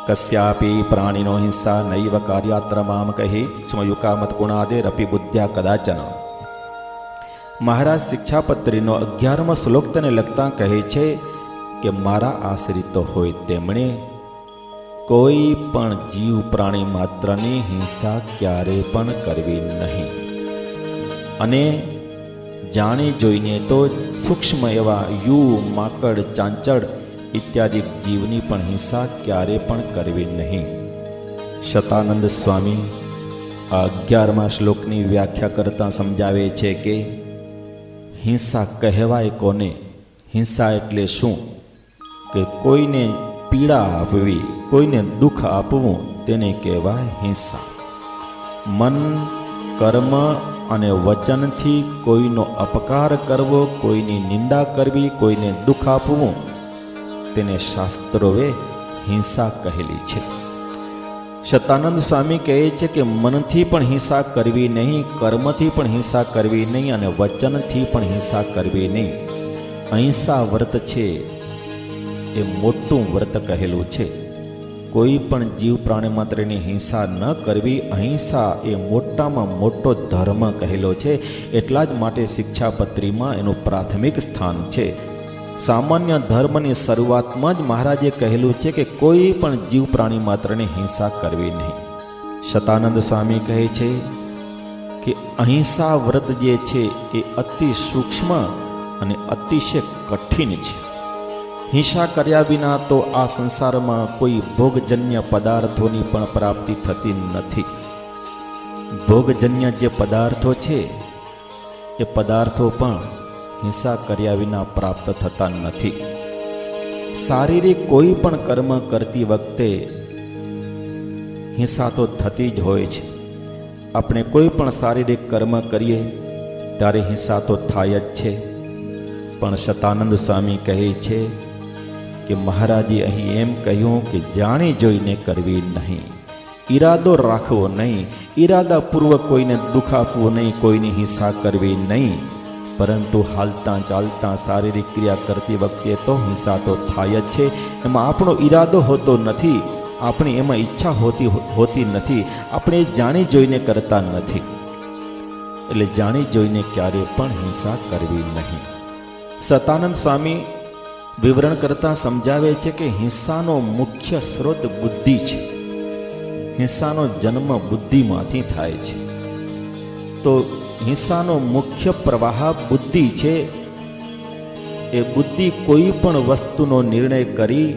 કસ્યાપી પ્રાણીનો હિંસા નૈવ કાર્યાત્ર મામ કહી સ્મયુકામત ગુણાદેરપી બુદ્ધ્યા કદાચન. મહારાજ શિક્ષાપત્રીનો 11મો શ્લોક તેને લખતા કહે છે કે મારા આશ્રિતો હોય તેમણે કોઈ પણ જીવ પ્રાણી માત્રની હિંસા ક્યારે પણ કરવી નહીં. અને જાણી જોઈને તો સૂક્ષ્મ એવા યુ, માકડ, ચાંચડ ઇત્યાદિ જીવની પણ હિંસા ક્યારે પણ કરવી નહીં. શતાનંદ સ્વામી આ 11મા શ્લોકની વ્યાખ્યા કરતા સમજાવે છે કે હિંસા કહેવાય કોને? હિંસા એટલે શું? કે કોઈને પીડા આપવી, કોઈને દુઃખ આપવું તેને કહેવાય હિંસા. મન, કર્મ અને વચનથી કોઈનો અપકાર કરવો, કોઈની નિંદા કરવી, કોઈને દુઃખ આપવું તેને શાસ્ત્રોએ હિંસા કહેલી છે. શતાનંદ સ્વામી કહે છે કે મનથી પણ હિંસા કરવી નહીં, કર્મથી પણ હિંસા કરવી નહીં અને વચનથી પણ હિંસા કરવી નહીં. અહિંસા વ્રત છે એ મોટું વ્રત કહેલું છે. કોઈ પણ જીવ પ્રાણી માત્રની હિંસા ન કરવી, અહિંસા એ મોટામાં મોટો ધર્મ કહેલો છે. એટલા જ માટે શિક્ષાપત્રીમાં એનું પ્રાથમિક સ્થાન છે. સામાન્ય ધર્મની શરૂઆતમાં જ મહારાજે કહેલું છે કે કોઈ પણ જીવ પ્રાણી માત્રની હિંસા કરવી નહીં. શતાનંદ સ્વામી કહે છે કે અહિંસા વ્રત જે છે એ અતિ સૂક્ષ્મ અને અતિશય કઠિન છે. હિંસા કર્યા વિના તો આ સંસારમાં કોઈ ભોગજન્ય પદાર્થોની પણ પ્રાપ્તિ થતી નથી. ભોગજન્ય જે પદાર્થો છે એ પદાર્થો પણ હિંસા કર્યા વિના પ્રાપ્ત થતા નથી. શારીરિક કોઈ પણ કર્મ કરતી વખતે હિંસા તો થતી જ હોય છે. આપણે કોઈ પણ શારીરિક કર્મ કરીએ ત્યારે હિંસા તો થાય જ છે. પણ શતાનંદ સ્વામી કહે છે કે મહારાજે અહીં એમ કહ્યું કે જાણી જોઈને કરવી નહીં, ઈરાદો રાખવો નહીં, ઈરાદાપૂર્વક કોઈને દુઃખ આપવું નહીં, કોઈની હિંસા કરવી નહીં. પરંતુ હાલતા ચાલતા શારીરિક ક્રિયા કરતી વખતે તો હિંસા તો થાય જ છે. એમાં આપણો ઈરાદો હોતો નથી, આપણી એમાં ઈચ્છા હોતી નથી, આપણે જાણી જોઈને કરતા નથી. એટલે જાણી જોઈને ક્યારે પણ હિંસા કરવી નહીં. શતાનંદ સ્વામી વિવરણ કરતા સમજાવે છે કે હિંસાનો મુખ્ય સ્ત્રોત બુદ્ધિ છે. હિંસાનો જન્મ બુદ્ધિમાંથી થાય છે. તો હિંસાનો મુખ્ય પ્રવાહ બુદ્ધિ છે. એ બુદ્ધિ કોઈ પણ વસ્તુનો નિર્ણય કરી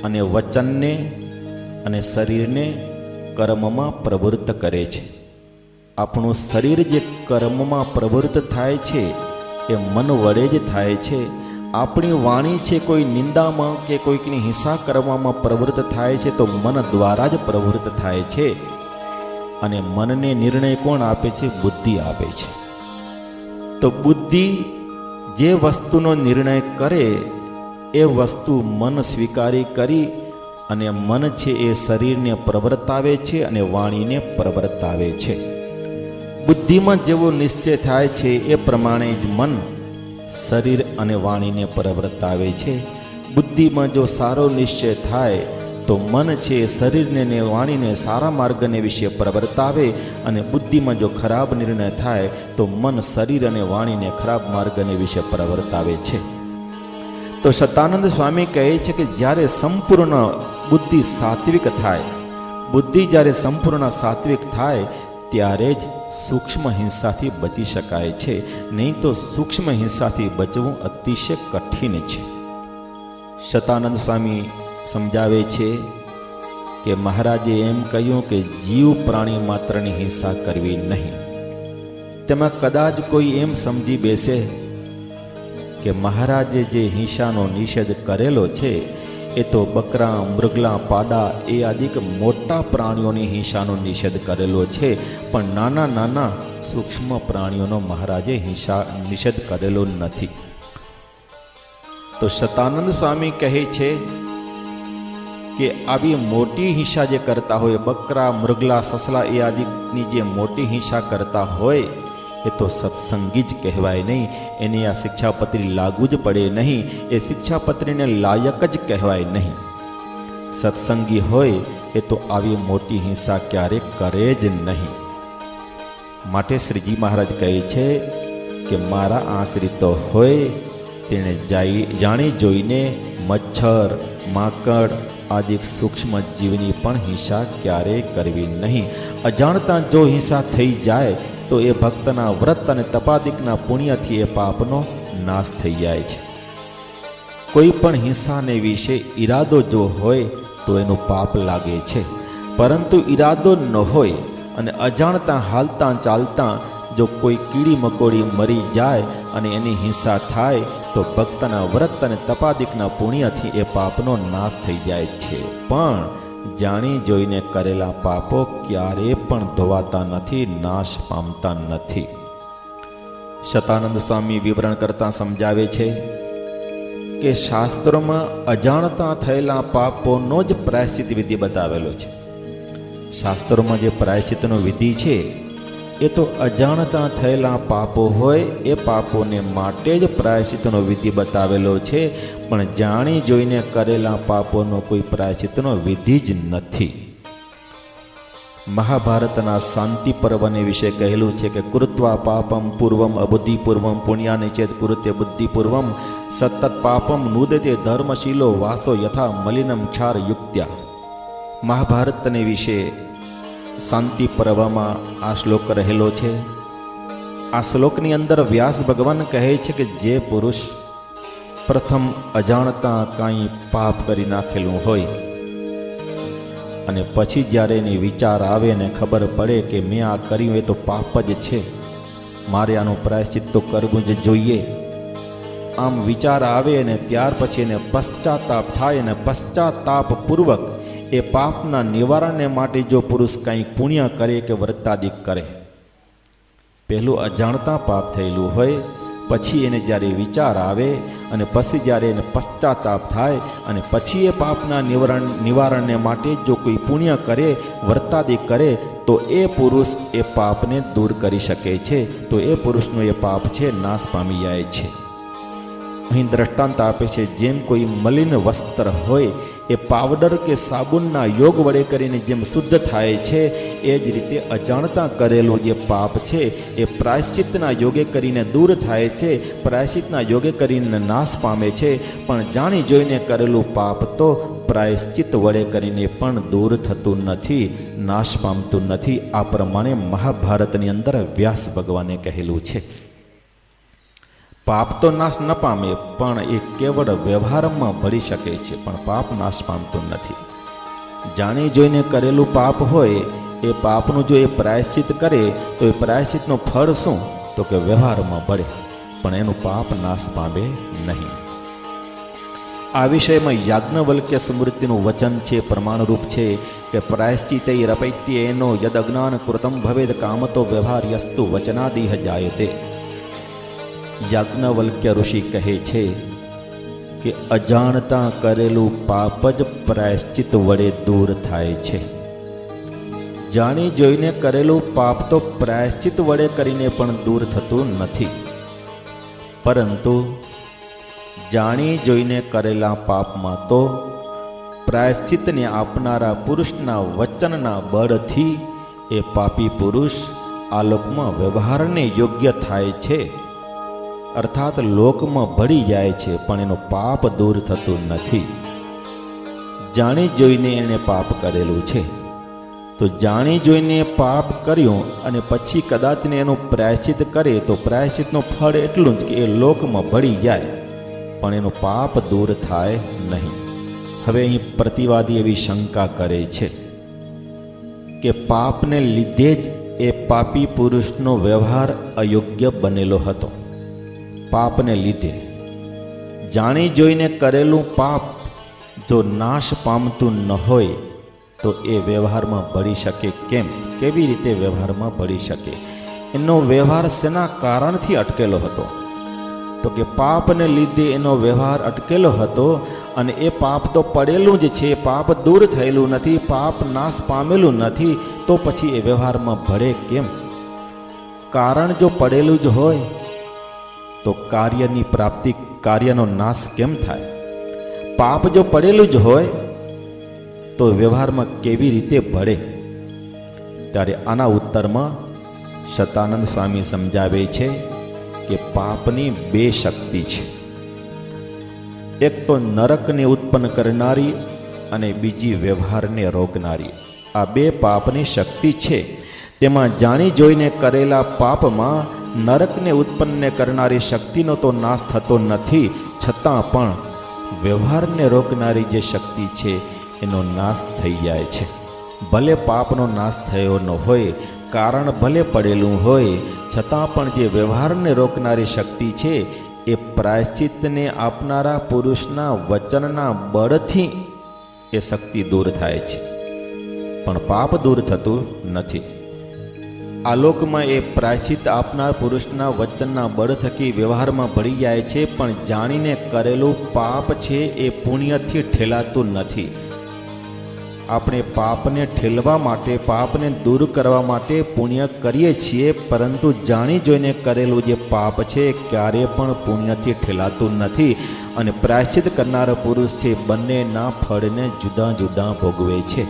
અને વચનને અને શરીરને કર્મમાં પ્રવૃત્ત કરે છે. આપણું શરીર જે કર્મમાં પ્રવૃત્ત થાય છે એ મન વડે જ થાય છે. આપણી વાણી છે કોઈ નિંદામાં કે કોઈકની હિંસા કરવામાં પ્રવૃત્ત થાય છે તો મન દ્વારા જ પ્રવૃત્ત થાય છે. અને મનને નિર્ણય કોણ આપે છે? બુદ્ધિ આપે છે. તો બુદ્ધિ જે વસ્તુનો નિર્ણય કરે એ વસ્તુ મન સ્વીકારી કરી અને મન છે એ શરીરને પ્રવર્તાવે છે અને વાણીને પ્રવર્તાવે છે. બુદ્ધિમાં જેવો નિશ્ચય થાય છે એ પ્રમાણે જ મન શરીર અને વાણીને પ્રવર્તાવે છે. બુદ્ધિમાં જો સારો નિશ્ચય થાય તો મન છે શરીરને ને વાણીને સારા માર્ગને વિશે પ્રવર્તાવે અને બુદ્ધિમાં જો ખરાબ નિર્ણય થાય તો મન શરીર અને વાણીને ખરાબ માર્ગને વિશે પ્રવર્તાવે છે. તો શતાનંદ સ્વામી કહે છે કે જ્યારે સંપૂર્ણ બુદ્ધિ સાત્વિક થાય, બુદ્ધિ જ્યારે સંપૂર્ણ સાત્વિક થાય ત્યારે જ સૂક્ષ્મ હિંસાથી બચી શકાય છે. નહીં તો સૂક્ષ્મ હિંસાથી બચવું અતિશય કઠિન છે. શતાનંદ સ્વામી સમજાવે છે કે મહારાજે એમ કહ્યું કે જીવ પ્રાણી માત્રની હિંસા કરવી નહીં. તેમાં કદાચ કોઈ એમ સમજી બેસે કે મહારાજે જે હિંસાનો નિષેધ કરેલો છે એ તો બકરા, મૃગલા, પાડા એ આદિક મોટા પ્રાણીઓની હિંસાનો નિષેધ કરેલો છે, પણ નાના નાના સૂક્ષ્મ પ્રાણીઓનો મહારાજે હિંસા નિષેધ કરેલો નથી. તો શતાનંદ સ્વામી કહે છે કે આવી મોટી હિંસા જે કરતા હોય, બકરા, મૃગલા, સસલા એ આદિની જે મોટી હિંસા કરતા હોય એ તો સત્સંગી જ કહેવાય નહીં. એને આ શિક્ષાપત્રી લાગુ જ પડે નહીં. એ શિક્ષાપત્રીને લાયક જ કહેવાય નહીં. સત્સંગી હોય એ તો આવી મોટી હિંસા ક્યારેક કરે જ નહીં. માટે શ્રીજી મહારાજ કહે છે કે મારા આશ્રિતો હોય તેણે જાણી જોઈને મચ્છર, માકડ આદિ સૂક્ષ્મ જીવની પણ હિંસા ક્યારેય કરવી નહીં. અજાણતા જો હિંસા થઈ જાય તો એ ભક્તના વ્રત અને તપાદિકના પુણ્યથી એ પાપનો નાશ થઈ જાય છે. કોઈ પણ હિંસાને વિશે ઈરાદો જો હોય તો એનું પાપ લાગે છે, પરંતુ ઈરાદો ન હોય અને અજાણતા હાલતા ચાલતા જો કોઈ કીડી મકોડી મરી જાય અને એની હિંસા થાય તો ભક્તના વ્રત અને તપાદિકના પુણ્યથી એ પાપનો નાશ થઈ જાય છે. પણ જાણી જોઈને કરેલા પાપો ક્યારેય પણ ધોવાતા નથી, નાશ પામતા નથી. શતાનંદ સ્વામી વિવરણ કરતા સમજાવે છે કે શાસ્ત્રોમાં અજાણતા થયેલા પાપોનો જ પ્રાયશ્ચિત વિધિ બતાવેલો છે. શાસ્ત્રોમાં જે પ્રાયશ્ચિતનો વિધિ છે એ તો અજાણતા થયેલા પાપો હોય એ પાપોને માટે જ પ્રાયશ્ચિતનો વિધિ બતાવેલો છે, પણ જાણી જોઈને કરેલા પાપોનો કોઈ પ્રાયશ્ચિતનો વિધિ જ નથી. મહાભારતના શાંતિ પર્વને વિશે કહેલું છે કે કૃત્વા પાપમ પૂર્વમ અબુદ્ધિપૂર્વમ પુણ્યાને ચેત કુરુતે બુદ્ધિપૂર્વમ સતત પાપમ નુદતે ધર્મશીલો વાસો યથા મલિનમ ક્ષાર યુક્ત્યા. મહાભારતને વિશે શાંતિ પર્વમાં આ શ્લોક રહેલો છે. આ શ્લોકની અંદર વ્યાસ ભગવાન કહે છે કે જે પુરુષ પ્રથમ અજાણતા કાંઈ પાપ કરી નાખેલું હોય અને પછી જ્યારે એને વિચાર આવે ને ખબર પડે કે મેં આ કર્યું એ તો પાપ જ છે, મારે આનું પ્રાયશ્ચિત તો કરવું જ જોઈએ, આમ વિચાર આવે ને ત્યાર પછી એને પશ્ચાતાપ થાય અને પશ્ચાતાપપૂર્વક એ પાપના નિવારણને માટે જો પુરુષ કંઈક પુણ્ય કરે કે વ્રતાદિક કરે, પહેલું અજાણતા પાપ થયેલું હોય પછી એને જ્યારે વિચાર આવે અને પછી જ્યારે એને પશ્ચાતાપ થાય અને પછી એ પાપના નિવારણને માટે જો કોઈ પુણ્ય કરે, વ્રતાદિક કરે તો એ પુરુષ એ પાપને દૂર કરી શકે છે, તો એ પુરુષનો એ પાપ છે નાશ પામી જાય છે. અહીં દ્રષ્ટાંત આપે છે, જેમ કોઈ મલિન વસ્ત્ર હોય એ પાવડર કે સાબુનના યોગ વડે કરીને જેમ શુદ્ધ થાય છે, એ જ રીતે અજાણતા કરેલું જે પાપ છે એ પ્રાયશ્ચિતના યોગે કરીને દૂર થાય છે, પ્રાયશ્ચિતના યોગે કરીને નાશ પામે છે. પણ જાણી જોઈને કરેલું પાપ તો પ્રાયશ્ચિત વડે કરીને પણ દૂર થતું નથી, નાશ પામતું નથી. આ પ્રમાણે મહાભારતની અંદર વ્યાસ ભગવાને કહેલું છે. પાપ તો નાશ ન પામે પણ એ કેવળ વ્યવહારમાં ભળી શકે છે, પણ પાપ નાશ પામતું નથી. જાણી જોઈને કરેલું પાપ હોય એ પાપનું જો એ પ્રાયશ્ચિત કરે તો એ પ્રાયશ્ચિતનું ફળ શું? તો કે વ્યવહારમાં ભળે, પણ એનું પાપ નાશ પામે નહીં. આ વિષયમાં યાજ્ઞવલ્ક્ય સ્મૃતિનું વચન છે, પ્રમાણરૂપ છે કે પ્રાયશ્ચિતે રપૈત્ય એનો યદ અજ્ઞાન કૃતમ ભવેદ કામતો વ્યવહાર્યસ્તુ વચનાદિહ જાયતે. યાજ્ઞવલ્ક્ય ઋષિ કહે છે કે અજાણતા કરેલું પાપ જ પ્રાયશ્ચિત વડે દૂર થાય છે. જાણી જોઈને કરેલું પાપ તો પ્રાયશ્ચિત વડે કરીને પણ દૂર થતું નથી, પરંતુ જાણી જોઈને કરેલા પાપમાં તો પ્રાયશ્ચિતને આપનારા પુરુષના વચનના બળથી એ પાપી પુરુષ આ લોકમાં વ્યવહારને યોગ્ય થાય છે, અર્થાત લોકમાં ભળી જાય છે, પણ એનું પાપ દૂર થતું નથી. જાણી જોઈને એણે પાપ કરેલું છે, તો જાણી જોઈને પાપ કર્યું અને પછી કદાચને એનું પ્રાયશ્ચિત કરે તો પ્રાયશ્ચિતનું ફળ એટલું જ કે એ લોકમાં ભળી જાય, પણ એનું પાપ દૂર થાય નહીં. હવે અહીં પ્રતિવાદી એવી શંકા કરે છે કે પાપને લીધે જ એ પાપી પુરુષનો વ્યવહાર અયોગ્ય બનેલો હતો. પાપને લીધે જાણી જોઈને કરેલું પાપ જો નાશ પામતું ન હોય તો એ વ્યવહારમાં ભળી શકે કેમ? કેવી રીતે વ્યવહારમાં ભળી શકે? એનો વ્યવહાર શેના કારણથી અટકેલો હતો? તો કે પાપને લીધે એનો વ્યવહાર અટકેલો હતો અને એ પાપ તો પડેલું જ છે, પાપ દૂર થયેલું નથી, પાપ નાશ પામેલું નથી, તો પછી એ વ્યવહારમાં ભળે કેમ? કારણ જો પડેલું જ હોય તો કાર્યની પ્રાપ્તિ, કાર્યનો નાશ કેમ થાય? પાપ જો પડેલું જ હોય તો વ્યવહારમાં કેવી રીતે ભળે? ત્યારે આના ઉત્તરમાં શતાનંદ સ્વામી સમજાવે છે કે પાપની બે શક્તિ છે. એક તો નરકને ઉત્પન્ન કરનારી અને બીજી વ્યવહારને રોકનારી. આ બે પાપની શક્તિ છે. તેમાં જાણી જોઈને કરેલા પાપમાં નરકને ઉત્પન્ન કરનારી શક્તિનો તો નાશ થતો નથી, છતાં પણ વ્યવહારને રોકનારી જે શક્તિ છે એનો નાશ થઈ જાય છે. ભલે પાપનો નાશ થયો ન હોય, કારણ ભલે પડેલું હોય, છતાં પણ જે વ્યવહારને રોકનારી શક્તિ છે એ પ્રાયશ્ચિતને આપનારા પુરુષના વચનના બળથી એ શક્તિ દૂર થાય છે, પણ પાપ દૂર થતું નથી. આલોકમાં એ પ્રાયશ્ચિત આપનાર પુરુષના વચનના બળ થકી વ્યવહારમાં ભળી જાય છે, પણ જાણીને કરેલું પાપ છે એ પુણ્યથી ઠેલાતું નથી. આપણે પાપને ઠેલવા માટે, પાપને દૂર કરવા માટે પુણ્ય કરીએ છીએ, પરંતુ જાણી જોઈને કરેલું જે પાપ છે ક્યારે પણ પુણ્યથી ઠેલાતું નથી. અને પ્રાયશ્ચિત કરનાર પુરુષ છે બંનેના ફળને જુદા જુદા ભોગવે છે.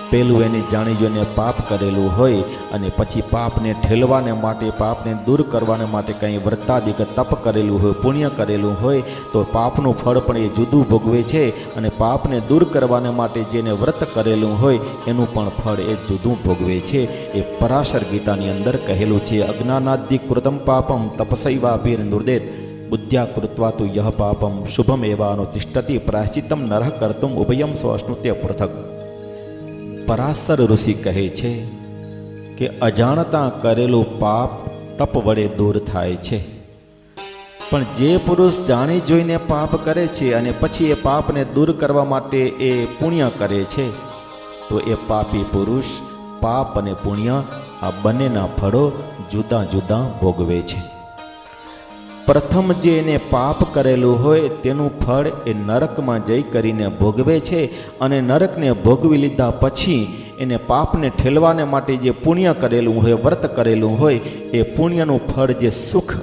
પહેલું એને જાણી જોઈને પાપ કરેલું હોય અને પછી પાપને ઠેલવાને માટે, પાપને દૂર કરવાને માટે કંઈ વ્રતાદિક તપ કરેલું હોય, પુણ્ય કરેલું હોય, તો પાપનું ફળ પણ એ જુદું ભોગવે છે. અને પાપને દૂર કરવાને માટે જેને વ્રત કરેલું હોય એનું પણ ફળ એ જુદું ભોગવે છે. એ પરાશર ગીતાની અંદર કહેલું છે, અજ્ઞાનાદિ કૃતમ પાપમ તપસૈવાભીર નિર્દેત બુદ્ધ્યા કૃત્વા તુ યહ પાપમ શુભમ એવાનો તિષ્ઠતિ પ્રાયશ્ચિતમ નરઃ કર્તુમ ઉભયમ સ્વશ્નુત્ય પૃથક. પરાશર ઋષિ કહે છે કે અજાણતા કરેલું પાપ તપ વડે દૂર થાય છે, પણ જે પુરુષ જાણી જોઈને પાપ કરે છે અને પછી એ પાપને દૂર કરવા માટે એ પુણ્ય કરે છે, તો એ પાપી પુરુષ પાપ અને પુણ્ય આ બંનેના ફળો જુદા જુદા ભોગવે છે. પ્રથમ જે એને પાપ કરેલું હોય તેનું ફળ એ નરકમાં જઈ કરીને ભોગવે છે, અને નરકને ભોગવી લીધા પછી એને પાપને ઠેલવાને માટે જે પુણ્ય કરેલું હોય, વ્રત કરેલું હોય, એ પુણ્યનું ફળ જે સુખ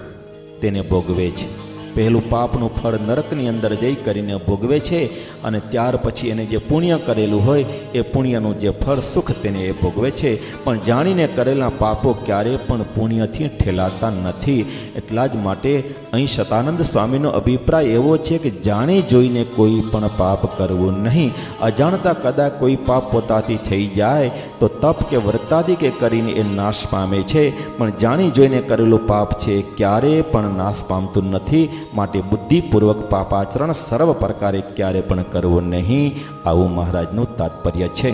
તેને ભોગવે છે. પહેલું પાપનું ફળ નરકની અંદર જઈ કરીને ભોગવે છે, અને ત્યાર પછી એને જે પુણ્ય કરેલું હોય એ પુણ્યનું જે ફળ સુખ તેને એ ભોગવે છે. પણ જાણીને કરેલા પાપો ક્યારે પણ પુણ્યથી ઠેલાતા નથી. એટલા જ માટે અહીં શતાનંદ સ્વામીનો અભિપ્રાય એવો છે કે જાણી જોઈને કોઈ પણ પાપ કરવું નહીં. અજાણતા કદાચ કોઈ પાપ પોતાથી થઈ જાય તો તપ કે વ્રતાદિ કે કરીને એ નાશ પામે છે, પણ જાણી જોઈને કરેલું પાપ છે ક્યારેય પણ નાશ પામતું નથી. માટે બુદ્ધિપૂર્વક પાપાચરણ સર્વ પ્રકારે ક્યારે પણ કરવું નહીં, આવું મહારાજનું તાત્પર્ય છે.